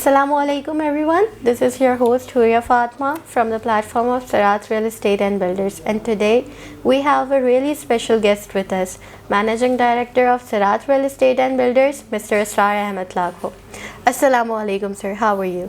Assalamu alaikum everyone. This is your host Huria Fatma from the platform of Sarat Real Estate and Builders, and today we have a really special guest with us, Managing Director of Sarat Real Estate and Builders, Mr. Asrar Ahmed Lakho. Assalamu alaikum sir, how are you?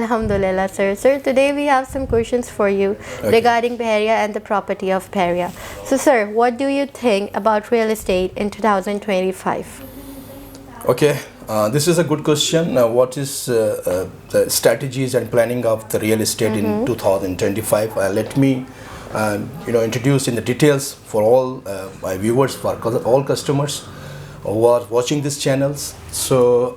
Alhamdulillah sir. Sir, today we have some questions for you regarding Bahria and the property of Bahria. So sir, what do you think about real estate in 2025? Okay, this is a good question. What is the strategies and planning of the real estate in 2025? Let me introduce in the details for all my viewers, for all customers who are watching these channels. So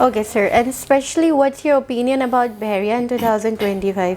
Okay sir, and especially what's your opinion about Bahria in 2025?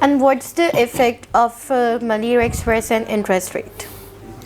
And what's the effect of Malir Express and interest rate?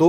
2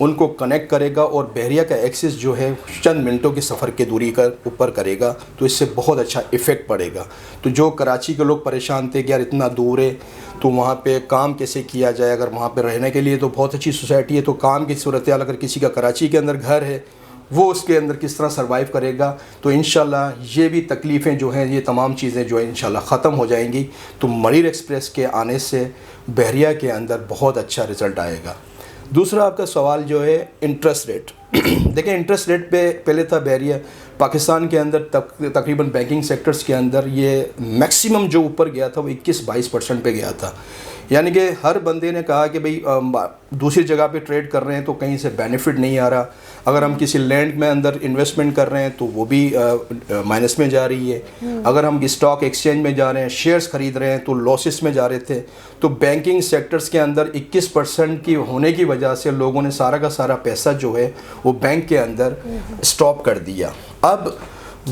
ان کو connect کرے گا اور بحریہ کا Axis جو ہے چند منٹوں کے سفر کے دوری کا اوپر کرے گا, تو اس سے بہت اچھا ایفیکٹ پڑے گا. تو جو کراچی کے لوگ پریشان تھے کہ یار اتنا دور ہے تو وہاں پہ کام کیسے کیا جائے, اگر وہاں پہ رہنے کے لیے تو بہت اچھی سوسائٹی ہے, تو کام کی صورتحال اگر کسی کا کراچی کے اندر گھر ہے وہ اس کے اندر کس طرح سروائیو کرے گا, تو انشاءاللہ یہ بھی تکلیفیں جو ہیں یہ تمام چیزیں جو ہیں انشاءاللہ ختم ہو جائیں گی. تو منیر ایکسپریس کے آنے سے بحریہ کے اندر بہت اچھا رزلٹ آئے گا. دوسرا آپ کا سوال جو ہے انٹرسٹ ریٹ. دیکھیں انٹرسٹ ریٹ پہ پہلے تھا بحریہ پاکستان کے اندر تقریباً بینکنگ سیکٹرز کے اندر یہ میکسیمم جو اوپر گیا تھا وہ 21-22% پہ گیا تھا. یعنی کہ ہر بندے نے کہا کہ بھئی دوسری جگہ پہ ٹریڈ کر رہے ہیں تو کہیں سے بینیفٹ نہیں آ رہا, اگر ہم کسی لینڈ میں اندر انویسٹمنٹ کر رہے ہیں تو وہ بھی مائنس میں جا رہی ہے, اگر ہم اسٹاک ایکسچینج میں جا رہے ہیں شیئرز خرید رہے ہیں تو لاسز میں جا رہے تھے. تو بینکنگ سیکٹرز کے اندر 21% کی ہونے کی وجہ سے لوگوں نے سارا کا سارا پیسہ جو ہے وہ بینک کے اندر اسٹاپ کر دیا. اب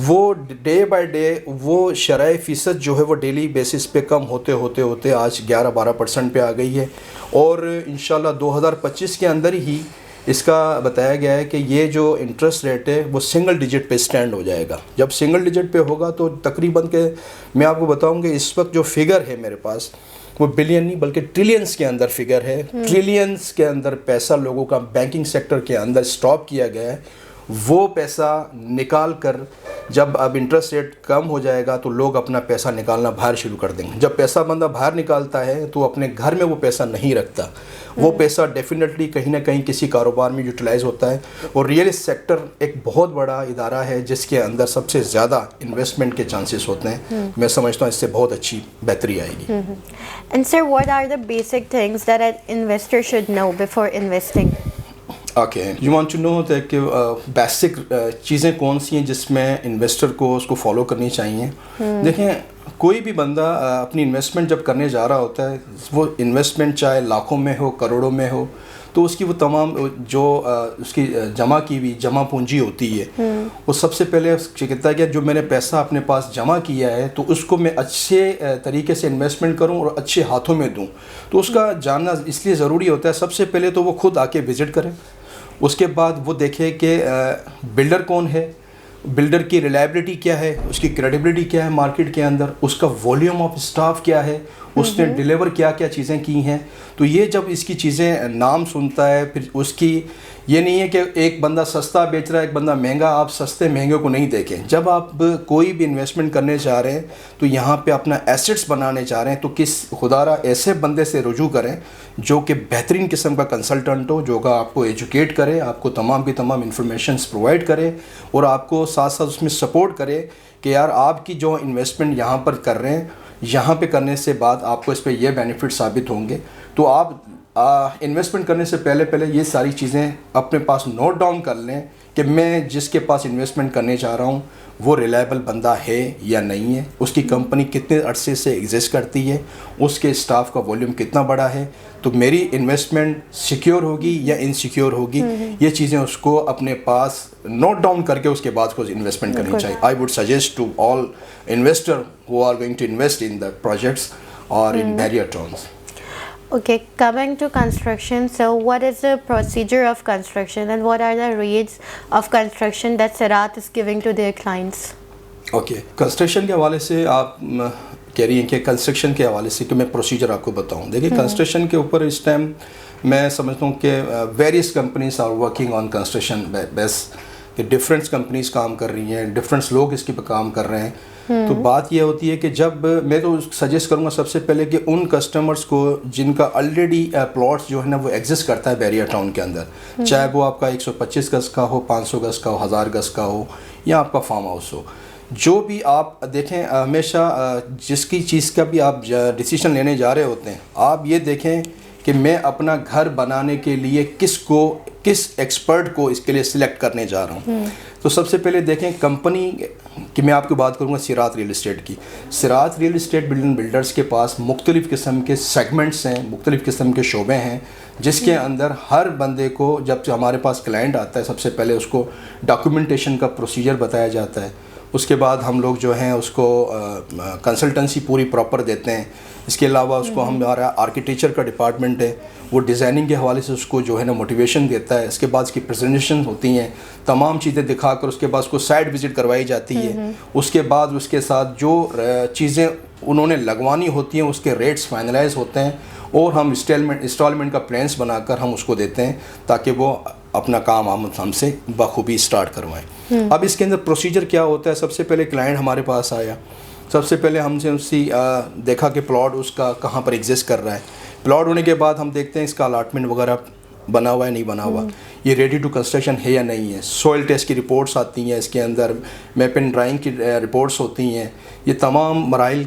وہ ڈے بائی ڈے وہ شرح فیصد جو ہے وہ ڈیلی بیسس پہ کم ہوتے ہوتے ہوتے آج 11-12% پہ آ گئی ہے, اور انشاءاللہ 2025 کے اندر ہی اس کا بتایا گیا ہے کہ یہ جو انٹرسٹ ریٹ ہے وہ سنگل ڈیجٹ پہ سٹینڈ ہو جائے گا. جب سنگل ڈیجٹ پہ ہوگا تو تقریباً کہ میں آپ کو بتاؤں کہ اس وقت جو فگر ہے میرے پاس وہ بلین نہیں بلکہ ٹریلینز کے اندر فگر ہے. ٹریلینز کے اندر پیسہ لوگوں کا بینکنگ سیکٹر کے اندر اسٹاپ کیا گیا ہے. وہ پیسہ نکال کر جب اب انٹرسٹ ریٹ کم ہو جائے گا تو لوگ اپنا پیسہ نکالنا باہر شروع کر دیں گے. جب پیسہ بندہ باہر نکالتا ہے تو اپنے گھر میں وہ پیسہ نہیں رکھتا, وہ پیسہ ڈیفینیٹلی کہیں نہ کہیں کسی کاروبار میں یوٹیلائز ہوتا ہے. اور ریئل سیکٹر ایک بہت بڑا ادارہ ہے جس کے اندر سب سے زیادہ انویسٹمنٹ کے چانسز ہوتے ہیں. میں سمجھتا ہوں اس سے بہت اچھی بہتری آئے گی. And sir, what are the basic things that an investor should know before investing? Okay, you want to know کہ بیسک چیزیں کون سی ہیں جس میں انویسٹر کو اس کو فالو کرنی چاہیے. دیکھیں کوئی بھی بندہ اپنی انویسٹمنٹ جب کرنے جا رہا ہوتا ہے, وہ انویسٹمنٹ چاہے لاکھوں میں ہو کروڑوں میں ہو, تو اس کی وہ تمام جو اس کی جمع پونجی ہوتی ہے وہ سب سے پہلے کہتا ہے کہ جو میں نے پیسہ اپنے پاس جمع کیا ہے تو اس کو میں اچھے طریقے سے انویسٹمنٹ کروں اور اچھے ہاتھوں میں دوں. تو اس کا جاننا اس لیے ضروری ہوتا ہے. سب سے پہلے تو وہ خود آ کے وزٹ کریں, اس کے بعد وہ دیکھے کہ بلڈر کون ہے, بلڈر کی ریلائبلٹی کیا ہے, اس کی کریڈیبلٹی کیا ہے مارکیٹ کے اندر, اس کا والیوم آف اسٹاف کیا ہے, اس نے ڈیلیور کیا کیا چیزیں کی ہیں. تو یہ جب اس کی چیزیں نام سنتا ہے, پھر اس کی یہ نہیں ہے کہ ایک بندہ سستا بیچ رہا ہے ایک بندہ مہنگا, آپ سستے مہنگے کو نہیں دیکھیں. جب آپ کوئی بھی انویسٹمنٹ کرنے چاہ رہے ہیں تو یہاں پہ اپنا ایسٹس بنانے چاہ رہے ہیں تو خدارہ ایسے بندے سے رجوع کریں جو کہ بہترین قسم کا کنسلٹنٹ ہو, جو کہ آپ کو ایجوکیٹ کرے, آپ کو تمام کی تمام انفارمیشنز پرووائڈ کرے اور آپ کو ساتھ ساتھ اس میں سپورٹ کرے کہ یار آپ کی جو انویسٹمنٹ یہاں پر کر رہے ہیں, یہاں پہ کرنے سے بعد آپ کو اس پہ یہ بینیفٹ ثابت ہوں گے. تو آپ انویسٹمنٹ کرنے سے پہلے یہ ساری چیزیں اپنے پاس نوٹ ڈاؤن کر لیں کہ میں جس کے پاس انویسٹمنٹ کرنے چاہ رہا ہوں وہ ریلائبل بندہ ہے یا نہیں ہے, اس کی کمپنی کتنے عرصے سے ایگزسٹ کرتی ہے, اس کے اسٹاف کا والیوم کتنا بڑا ہے, تو میری انویسٹمنٹ سیکیور ہوگی یا انسیکیور ہوگی. یہ چیزیں اس کو اپنے پاس نوٹ ڈاؤن کر کے اس کے بعد کو انویسٹمنٹ کرنی چاہیے. I would suggest to all investor who are going to invest in the projects اور in Bahria terms. Okay, coming to construction, so what is the procedure of construction and what are the rates of construction that Sirat is giving to their clients? Okay, construction کے حوالے سے آپ کہہ رہی ہیں کہ construction کے حوالے سے کہ میں پروسیجر آپ کو بتاؤں. دیکھیے کنسٹرکشن کے اوپر اس ٹائم میں سمجھتا ہوں کہ various companies are working on construction base, کہ ڈفرینٹس کمپنیز کام کر رہی ہیں, ڈفرینٹس لوگ اس کے پہ کام کر رہے ہیں. تو بات یہ ہوتی ہے کہ جب میں تو سجیسٹ کروں گا سب سے پہلے کہ ان کسٹمرز کو جن کا آلریڈی پلاٹس جو ہے نا وہ ایگزسٹ کرتا ہے بحریہ ٹاؤن کے اندر, چاہے وہ آپ کا 125 گز کا ہو, 500 گز کا ہو, 1000 گز کا ہو, یا آپ کا فارم ہاؤس ہو, جو بھی آپ دیکھیں ہمیشہ جس کی چیز کا بھی آپ ڈیسیشن لینے جا رہے ہوتے ہیں, آپ یہ دیکھیں کہ میں اپنا گھر بنانے کے لیے کس ایکسپرٹ کو اس کے لیے سلیکٹ کرنے جا رہا ہوں. تو سب سے پہلے دیکھیں کمپنی کہ میں آپ کو بات کروں گا سرات ریئل اسٹیٹ کی. سرات ریئل اسٹیٹ بلڈرز کے پاس مختلف قسم کے سیگمنٹس ہیں, مختلف قسم کے شعبے ہیں, جس کے اندر ہر بندے کو جب ہمارے پاس کلائنٹ آتا ہے سب سے پہلے اس کو ڈاکیومنٹیشن کا پروسیجر بتایا جاتا ہے, اس کے بعد ہم لوگ جو ہیں اس کو کنسلٹنسی پوری پراپر دیتے ہیں. اس کے علاوہ اس کو ہمارا آرکیٹیکچر کا ڈپارٹمنٹ ہے, وہ ڈیزائننگ کے حوالے سے اس کو جو ہے نا موٹیویشن دیتا ہے. اس کے بعد اس کی پریزنٹیشن ہوتی ہیں, تمام چیزیں دکھا کر اس کے بعد اس کو سائٹ وزٹ کروائی جاتی ہے. اس کے بعد اس کے ساتھ جو چیزیں انہوں نے لگوانی ہوتی ہیں اس کے ریٹس فائنلائز ہوتے ہیں, اور ہم انسٹالمنٹ کا پلانس بنا کر ہم اس کو دیتے ہیں تاکہ وہ اپنا کام ہم سے بخوبی اسٹارٹ کروائیں. اب اس کے اندر پروسیجر کیا ہوتا ہے؟ سب سے پہلے کلائنٹ ہمارے پاس آیا, سب سے پہلے ہم سے اسی دیکھا کہ پلاٹ اس کا کہاں پر ایگزسٹ کر رہا ہے. پلاٹ ہونے کے بعد ہم دیکھتے ہیں اس کا الاٹمنٹ وغیرہ بنا ہوا ہے نہیں بنا ہوا, یہ ریڈی ٹو کنسٹرکشن ہے یا نہیں ہے. سوئل ٹیسٹ کی رپورٹس آتی ہیں, اس کے اندر میپ اینڈ ڈرائنگ کی رپورٹس ہوتی ہیں. یہ تمام مراحل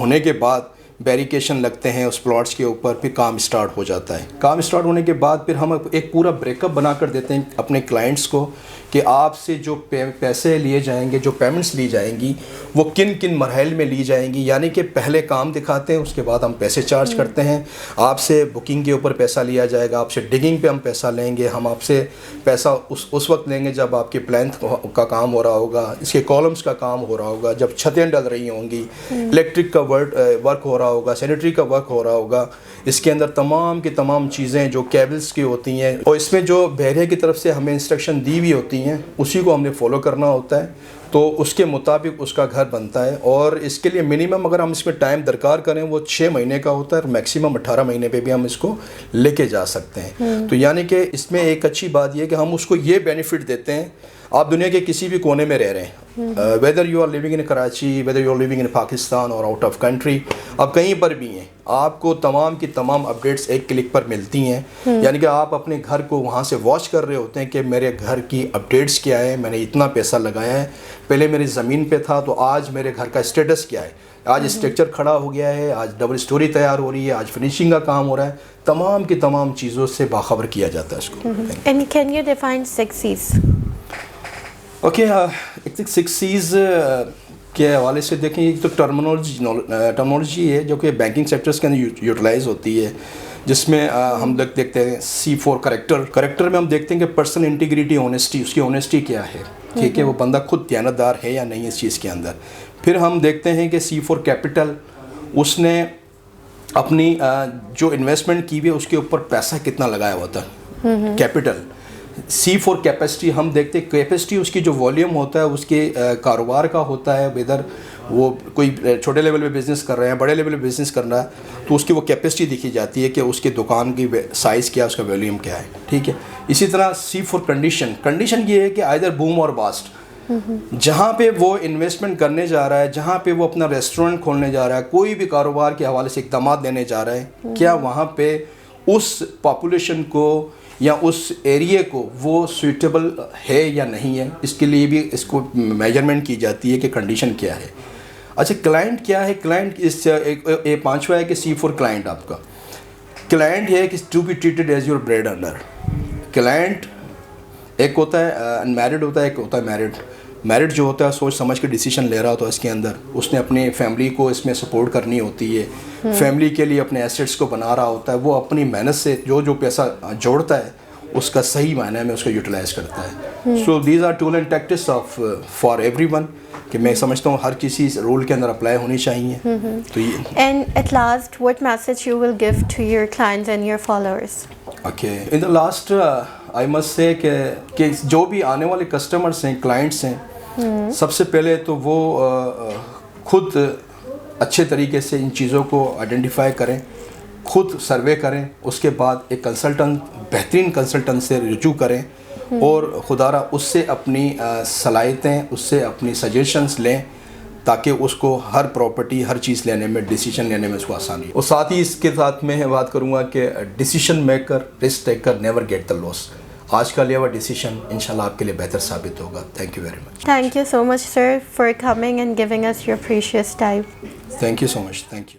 ہونے کے بعد بیریکیشن لگتے ہیں اس پلاٹس کے اوپر, پھر کام اسٹارٹ ہو جاتا ہے. کام اسٹارٹ ہونے کے بعد پھر ہم ایک پورا بریک اپ بنا کر دیتے ہیں اپنے کلائنٹس کو کہ آپ سے جو پیسے لیے جائیں گے, جو پیمنٹس لی جائیں گی, وہ کن کن مراحل میں لی جائیں گی. یعنی کہ پہلے کام دکھاتے ہیں, اس کے بعد ہم پیسے چارج کرتے ہیں. آپ سے بکنگ کے اوپر پیسہ لیا جائے گا, آپ سے ڈگنگ پہ ہم پیسہ لیں گے. ہم آپ سے پیسہ اس وقت لیں گے جب آپ کے پلان کا کام ہو رہا ہوگا, اس کے کالمس کا کام ہو رہا ہوگا, جب چھتیں ڈل رہی ہوں گی, الیکٹرک کا ورک ہو رہا ہوگا, سینیٹری کا ورک ہو رہا ہوگا. اس کے اندر تمام کی تمام چیزیں جو کیبلز کی ہوتی ہیں, اور اس میں جو بحریہ کی طرف سے ہمیں انسٹرکشن دی ہوئی ہوتی ہیں, اسی کو ہم نے فالو کرنا ہوتا ہے. تو اس کے مطابق اس کا گھر بنتا ہے. اور اس کے لیے منیمم اگر ہم اس میں ٹائم درکار کریں وہ 6 مہینے کا ہوتا ہے, اور میکسیمم 18 مہینے پہ بھی ہم اس کو لے کے جا سکتے ہیں. تو یعنی کہ اس میں ایک اچھی بات یہ ہے کہ ہم اس کو یہ بینیفٹ دیتے ہیں, آپ دنیا کے کسی بھی کونے میں رہ رہے ہیں, whether you are living in Karachi, whether you are living in Pakistan اور آؤٹ آف کنٹری, آپ کہیں پر بھی ہیں, آپ کو تمام کی تمام اپڈیٹس ایک کلک پر ملتی ہیں. یعنی کہ آپ اپنے گھر کو وہاں سے واچ کر رہے ہوتے ہیں کہ میرے گھر کی اپڈیٹس کیا ہے, میں نے اتنا پیسہ لگایا ہے, پہلے میری زمین پہ تھا تو آج میرے گھر کا اسٹیٹس کیا ہے, آج اسٹرکچر کھڑا ہو گیا ہے, آج ڈبل سٹوری تیار ہو رہی ہے, آج فنیشنگ کا کام ہو رہا ہے. تمام کی تمام چیزوں سے باخبر کیا جاتا ہے اس کو. And can you define 6 C's? Okay, 6 C's کے حوالے سے دیکھیں, ایک تو ٹرمنالوجی ہے جو کہ بینکنگ سیکٹرز کے اندر یوٹیلائز ہوتی ہے, جس میں ہم دیکھتے ہیں C4 کریکٹر میں ہم دیکھتے ہیں کہ پرسنل انٹیگریٹی, آنیسٹی, اس کی آنیسٹی کیا ہے, ٹھیک ہے, وہ بندہ خود دیانتدار ہے یا نہیں اس چیز کے اندر. پھر ہم دیکھتے ہیں کہ C4 کیپٹل, اس نے اپنی جو انویسٹمنٹ کی ہوئی ہے اس کے اوپر پیسہ کتنا لگایا ہوتا ہے, کیپٹل. C4 کیپیسٹی, ہم دیکھتے ہیں کیپیسٹی اس کی جو والیوم ہوتا ہے اس کے کاروبار کا ہوتا ہے, ادھر وہ کوئی چھوٹے لیول پہ بزنس کر رہے ہیں, بڑے لیول پہ بزنس کر رہا ہے, تو اس کی وہ کیپیسٹی دیکھی جاتی ہے کہ اس کی دکان کی سائز کیا, اس کا والیوم کیا ہے, ٹھیک ہے. اسی طرح C4 کنڈیشن یہ ہے کہ آئدر بوم اور باسٹ, جہاں پہ وہ انویسٹمنٹ کرنے جا رہا ہے, جہاں پہ وہ اپنا ریسٹورنٹ کھولنے جا رہا ہے, کوئی بھی کاروبار کے حوالے سے اقدامات لینے جا رہا ہے, کیا وہاں پہ اس پاپولیشن کو یا اس ایریے کو وہ سویٹیبل ہے یا نہیں ہے. اس کے لیے بھی اس کو میجرمنٹ کی جاتی ہے کہ کنڈیشن کیا ہے. اچھا, کلائنٹ کیا ہے؟ کلائنٹ اس پانچواں ہے کہ C4 کلائنٹ, آپ کا کلائنٹ ہے کہ to be treated as your bread earner. Client ایک ہوتا ہے انمیرڈ ہوتا ہے, ایک ہوتا ہے میرڈ جو ہوتا ہے سوچ سمجھ کے ڈیسیشن لے رہا ہوتا ہے. اس کے اندر اس نے اپنی فیملی کو اس میں سپورٹ کرنی ہوتی ہے, فیملی کے لیے اپنے ایسیٹس کو بنا رہا ہوتا ہے, وہ اپنی محنت سے جو پیسہ جوڑتا ہے اس کا صحیح معنی میں اس کو یوٹیلائز کرتا ہے. So these are tool and tactics of for everyone, کہ میں سمجھتا ہوں ہر کسی رول کے اندر اپلائی ہونی چاہیے. تو یہ and at last what message you will give to your clients and your followers? Okay, in the last I must سے کہ جو بھی آنے والے کسٹمرس ہیں, کلائنٹس ہیں, سب سے پہلے تو وہ خود اچھے طریقے سے ان چیزوں کو آئیڈینٹیفائی کریں, خود سروے کریں, اس کے بعد ایک بہترین کنسلٹنٹ سے رجوع کریں, اور خدا را اس سے اپنی صلاحیتیں, اس سے اپنی سجیشنز لیں, تاکہ اس کو ہر پراپرٹی, ہر چیز لینے میں, ڈیسیشن لینے میں اس کو آسانی ہو. اور ساتھ ہی اس کے ساتھ میں بات کروں گا کہ decision maker, risk taker, never get the loss. آج کا لیا ہوا ڈیسیشن انشاءاللہ آپ کے لیے بہتر ثابت ہوگا. Thank you very much. Thank you so much, sir, for coming and giving us your precious time. Thank you so much. Thank you.